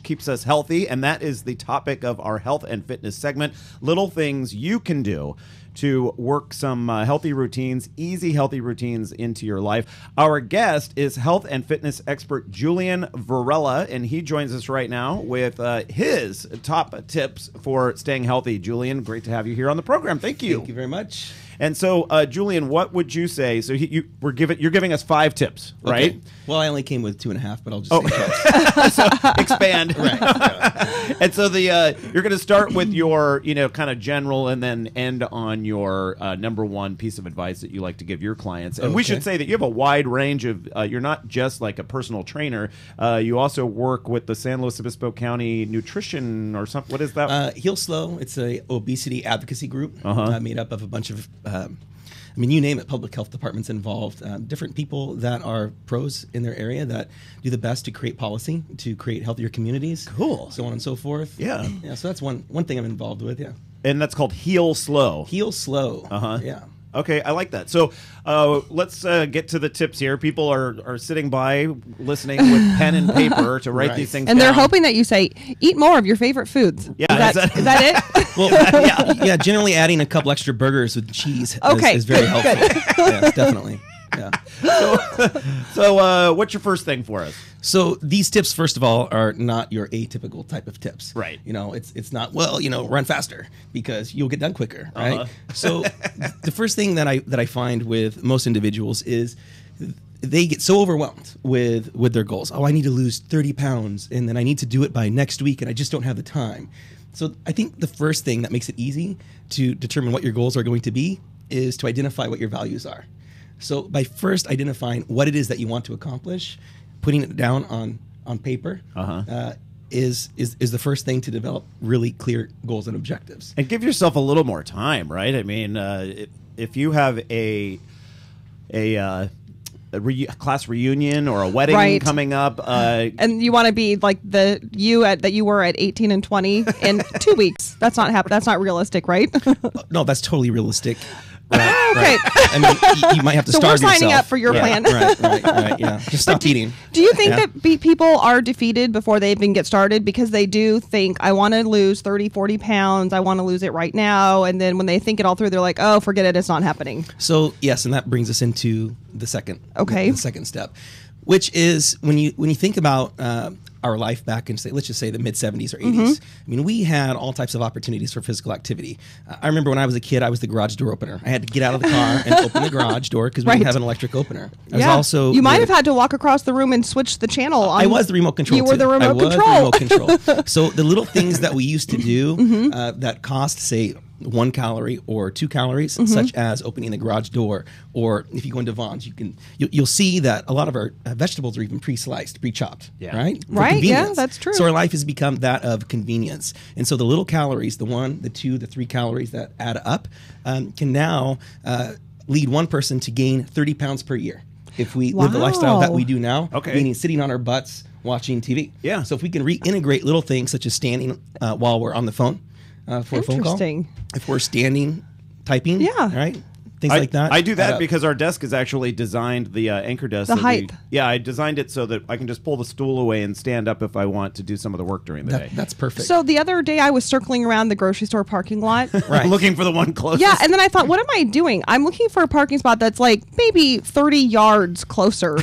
keeps us healthy, and that is the topic of our health and fitness segment. Little things you can do to work some healthy routines, easy healthy routines into your life. Our guest is health and fitness expert Julian Varela, and he joins us right now with his top tips for staying healthy. Julian, great to have you here on the program. Thank you. Thank you very much. And so, Julian, what would you say? So you're giving us 5 tips, right? Okay. Well, I only came with 2.5, but I'll just say so expand. Right. Yeah. And so you're going to start with your, kind of general, and then end on your number one piece of advice that you like to give your clients. And we should say that you have a wide range of. You're not just like a personal trainer. You also work with the San Luis Obispo County Nutrition or something. What is that? Heal Slow. It's a obesity advocacy group made up of a bunch of. You name it, public health departments involved, different people that are pros in their area that do the best to create policy, to create healthier communities. Cool. So on and so forth. Yeah. Yeah. So that's one thing I'm involved with. Yeah. And that's called Heal Slow. Heal Slow. Yeah. Okay, I like that. So let's get to the tips here. People are sitting by listening with pen and paper to write these things and down. They're hoping that you say, eat more of your favorite foods. Yeah, is that it? Well, yeah, generally adding a couple extra burgers with cheese is very helpful. Yeah, definitely. Yeah. So what's your first thing for us? So these tips, first of all, are not your atypical type of tips. Right. It's not, run faster because you'll get done quicker, right? So the first thing that I find with most individuals is they get so overwhelmed with their goals. Oh, I need to lose 30 pounds, and then I need to do it by next week, and I just don't have the time. So I think the first thing that makes it easy to determine what your goals are going to be is to identify what your values are. So by first identifying what it is that you want to accomplish, putting it down on paper is the first thing to develop really clear goals and objectives. And give yourself a little more time, right? I mean, if you have a class reunion or a wedding coming up, and you want to be like that you were at 18 and 20 in 2 weeks. That's not That's not realistic, right? No, that's totally realistic. Okay. I mean, you might have to starve yourself. So we're signing up for your plan. Right. Yeah. Just stop eating. Do you think that people are defeated before they even get started because they do think, I want to lose 30, 40 pounds. I want to lose it right now. And then when they think it all through, they're like, oh, forget it. It's not happening. So, yes, and that brings us into the second step, which is when you think about our life back in, let's just say the mid-70s or 80s. I mean, we had all types of opportunities for physical activity. I remember when I was a kid, I was the garage door opener. I had to get out of the car and open the garage door because we didn't have an electric opener. I was also you might have had to walk across the room and switch the channel. I was the remote control. You were the remote control. I was the remote control. So the little things that we used to do that cost, say, 1 calorie or 2 calories, such as opening the garage door, or if you go into Vaughn's, you'll see that a lot of our vegetables are even pre-sliced, pre-chopped, right? For right, yeah, convenience. that's true. So our life has become that of convenience, and so the little calories, the 1, the 2, the 3 calories that add up, can now lead one person to gain 30 pounds per year if we live the lifestyle that we do now, meaning sitting on our butts watching TV. Yeah. So if we can reintegrate little things such as standing while we're on the phone. For a phone call. If we're standing, typing, right? Things like that. I do that because our desk is actually designed, the anchor desk. The height. I designed it so that I can just pull the stool away and stand up if I want to do some of the work during the day. That's perfect. So the other day I was circling around the grocery store parking lot. Looking for the one closest. Yeah, and then I thought, what am I doing? I'm looking for a parking spot that's like maybe 30 yards closer.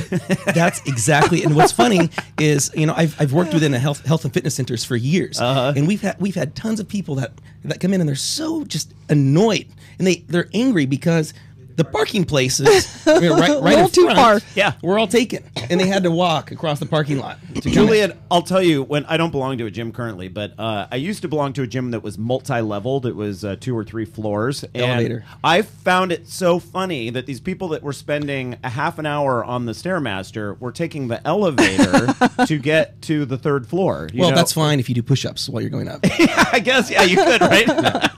That's exactly. And what's funny is, I've worked within a health and fitness centers for years, and we've had tons of people that come in and they're so just annoyed, and they're angry because the parking places right in too front, far. were all taken, and they had to walk across the parking lot. Julian, I'll tell you, when I don't belong to a gym currently, but I used to belong to a gym that was multi-leveled. It was 2 or 3 floors. Elevator. And I found it so funny that these people that were spending a half an hour on the Stairmaster were taking the elevator to get to the 3rd floor. Well, that's fine if you do push-ups while you're going up. I guess, you could, right?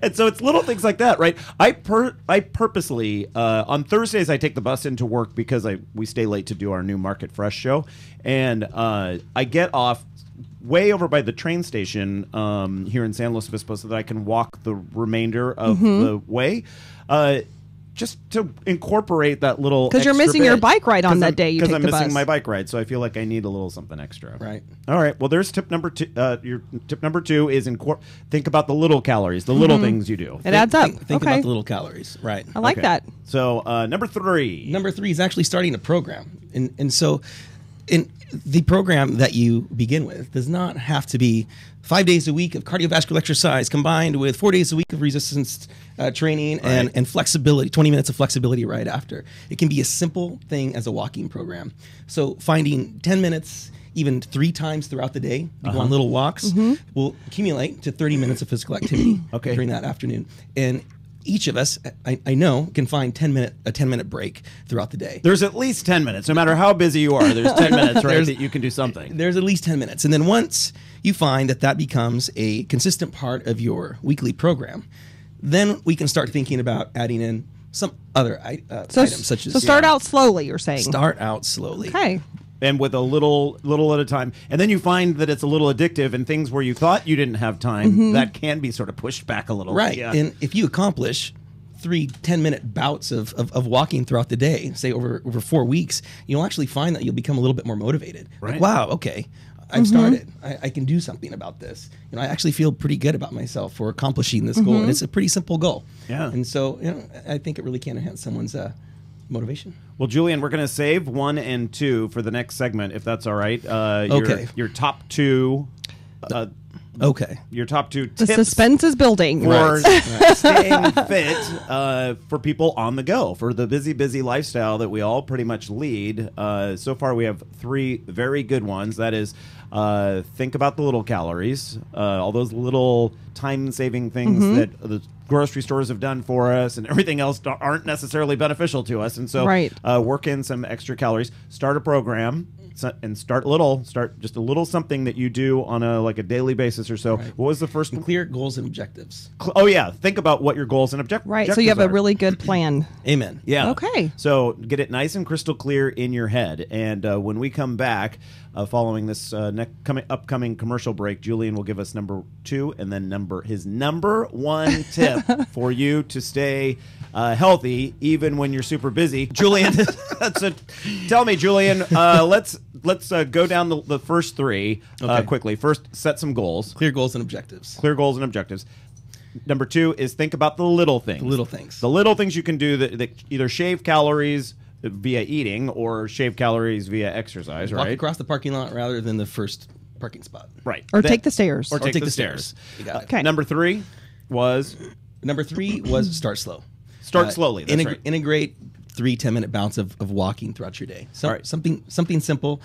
And so it's little things like that, right? I purposely, on Thursdays, I take the bus into work because we stay late to do our new Market Fresh show. And I get off way over by the train station here in San Luis Obispo so that I can walk the remainder of the way. just to incorporate that little, Because you're missing your bike ride on that day you take the bus. Because I'm missing my bike ride, so I feel like I need a little something extra. Right. All right. Well, there's tip number 2. Your tip number 2 is think about the little calories, the little things you do. It adds up. Think about the little calories. Right. I like that. So number 3. Number 3 is actually starting a program, and so in the program that you begin with does not have to be 5 days a week of cardiovascular exercise combined with 4 days a week of resistance training and flexibility, 20 minutes of flexibility right after. It can be a simple thing as a walking program. So finding 10 minutes, even 3 times throughout the day, to go on little walks, will accumulate to 30 minutes of physical activity during that afternoon. And each of us, I know, can find a 10-minute break throughout the day. There's at least 10 minutes. No matter how busy you are, there's 10 minutes, right, that you can do something. There's at least 10 minutes. And then once you find that becomes a consistent part of your weekly program, then we can start thinking about adding in some other items, such as... So start out slowly, you're saying? Start out slowly. Okay. And with a little at a time. And then you find that it's a little addictive, and things where you thought you didn't have time, that can be sort of pushed back a little. Right. Yeah. And if you accomplish 3 10-minute bouts of walking throughout the day, say over 4 weeks, you'll actually find that you'll become a little bit more motivated. Right. Like, wow, okay, I've started. I can do something about this. I actually feel pretty good about myself for accomplishing this goal. And it's a pretty simple goal. Yeah. And so, I think it really can enhance someone's motivation. Well, Julian, we're going to save 1 and 2 for the next segment, if that's all right. Okay. Your top 2. Okay. Your top 2 The tips suspense is building. for staying fit for people on the go, for the busy lifestyle that we all pretty much lead. So far, we have 3 very good ones. That is, think about the little calories, all those little time-saving things that the grocery stores have done for us and everything else aren't necessarily beneficial to us. And so work in some extra calories, start a program. And start just a little something that you do on a daily basis or so. Right. What was the first one? Clear goals and objectives. Oh yeah, think about what your goals and objectives Right, so you have are. a really good plan. Amen. Yeah. Okay. So get it nice and crystal clear in your head. And when we come back, following this upcoming commercial break, Julian will give us number 2 and then his number 1 tip for you to stay healthy even when you're super busy. Julian, tell me, Julian. Let's go down the first 3 quickly. First, set some goals. Clear goals and objectives. Clear goals and objectives. Number 2 is think about the little things. The little things. The little things you can do that either shave calories via eating or shave calories via exercise, Walk right? across the parking lot rather than the first parking spot. Right. Or take the stairs. Or Take take the the stairs. stairs. You got it. Okay. Number 3 was Number 3 was start slow. start slowly. That's right. Integrate 3 10-minute bouts of walking throughout your day. So, All right. Something simple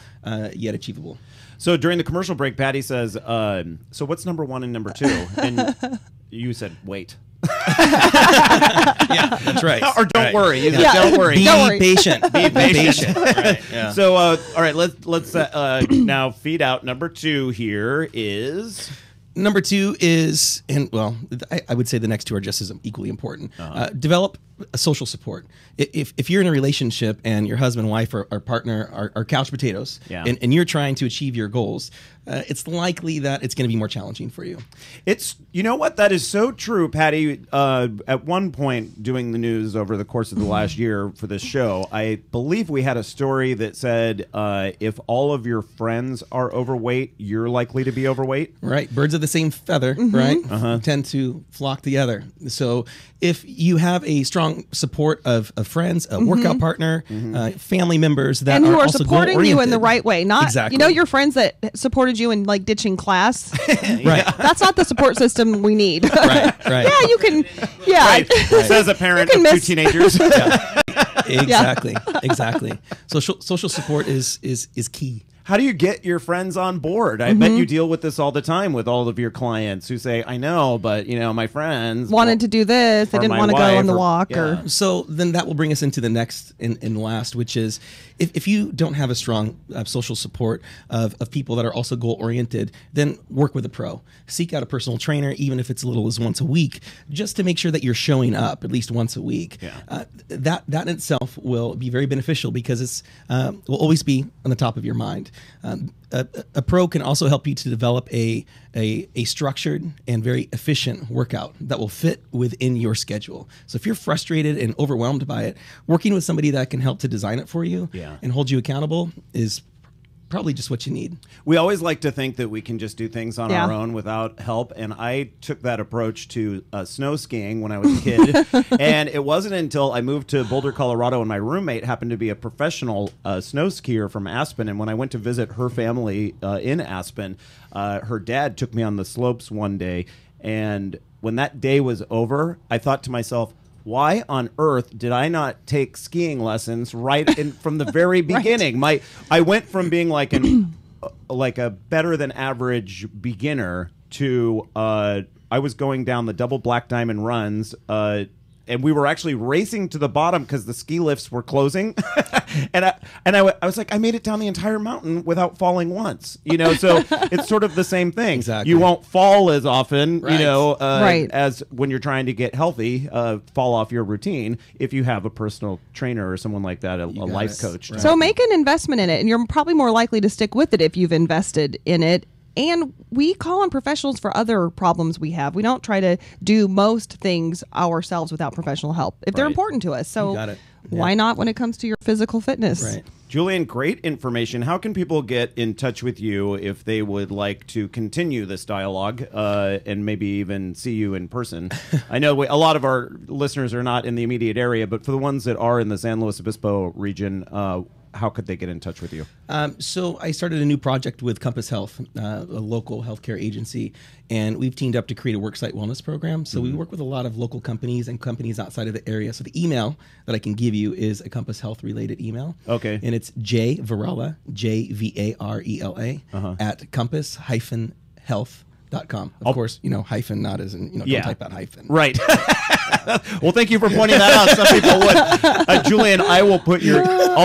yet achievable. So during the commercial break, Patty says, so what's number 1 and number 2? And you said, wait. Yeah, that's right. Or don't Right. worry. You said, Yeah. don't worry. Be Don't worry. patient. Be patient. Right. Yeah. So, all right, let's now feed out. Number 2 here is... Number 2 is, and well, I would say the next 2 are just as equally important. Develop a social support. If you're in a relationship and your husband, wife, or partner are couch potatoes, and you're trying to achieve your goals, it's likely that it's going to be more challenging for you. You know what? That is so true, Patty. At one point doing the news over the course of the last year for this show, I believe we had a story that said if all of your friends are overweight, you're likely to be overweight. Right. Birds of the same feather, right? Tend to flock together. So if you have a strong support of friends, a workout partner, family members that and who are also supporting you in the right way, not Exactly. your friends that supported you in ditching class. Right. That's not the support system we need. Right. Yeah, you can. Yeah, Right. Says a parent of 2 teenagers. Exactly. Social support is key. How do you get your friends on board? I bet you deal with this all the time with all of your clients who say, I know, but my friends wanted to do this. They or didn't my want to go wife on the or- walk. yeah. Or So then that will bring us into the next and last, which is if you don't have a strong social support of people that are also goal oriented, then work with a pro. Seek out a personal trainer, even if it's as little as once a week, just to make sure that you're showing up at least once a week. Yeah. That in itself will be very beneficial because it's will always be on the top of your mind. A pro can also help you to develop a structured and very efficient workout that will fit within your schedule. So if you're frustrated and overwhelmed by it, working with somebody that can help to design it for you and hold you accountable is probably just what you need. We always like to think that we can just do things on our own without help, and I took that approach to snow skiing when I was a kid. And it wasn't until I moved to Boulder, Colorado, and my roommate happened to be a professional snow skier from Aspen, and when I went to visit her family in Aspen, her dad took me on the slopes one day, and when that day was over, I thought to myself, why on earth did I not take skiing lessons from the very beginning? I went from being like a better than average beginner to I was going down the double black diamond runs. And we were actually racing to the bottom because the ski lifts were closing, and I was like, I made it down the entire mountain without falling once, So it's sort of the same thing. Exactly. You won't fall as often, Right. as when you're trying to get healthy, fall off your routine if you have a personal trainer or someone like that, a life coach. Right. So make an investment in it, and you're probably more likely to stick with it if you've invested in it. And we call on professionals for other problems we have. We don't try to do most things ourselves without professional help if they're important to us. So You got it. why not when it comes to your physical fitness? Right. Julian, great information. How can people get in touch with you if they would like to continue this dialogue and maybe even see you in person? I know a lot of our listeners are not in the immediate area, but for the ones that are in the San Luis Obispo region, how could they get in touch with you? So I started a new project with Compass Health, a local healthcare agency, and we've teamed up to create a worksite wellness program. So we work with a lot of local companies and companies outside of the area. So the email that I can give you is a Compass Health related email. Okay. And it's Varela, JVARELA, at compass-health.com. Of course, hyphen, not as in, don't type out hyphen. Right. Well, thank you for pointing that out. Some people would. Julian, I'll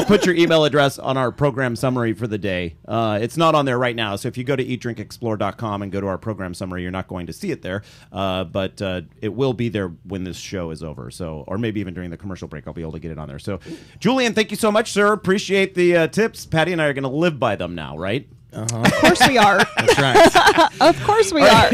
put your email address on our program summary for the day. It's not on there right now, so if you go to eatdrinkexplore.com and go to our program summary, you're not going to see it there, but it will be there when this show is over. So, or maybe even during the commercial break, I'll be able to get it on there. So, Julian, thank you so much, sir. Appreciate the tips. Patty and I are going to live by them now, right? Of course we are. That's right. Of course we are.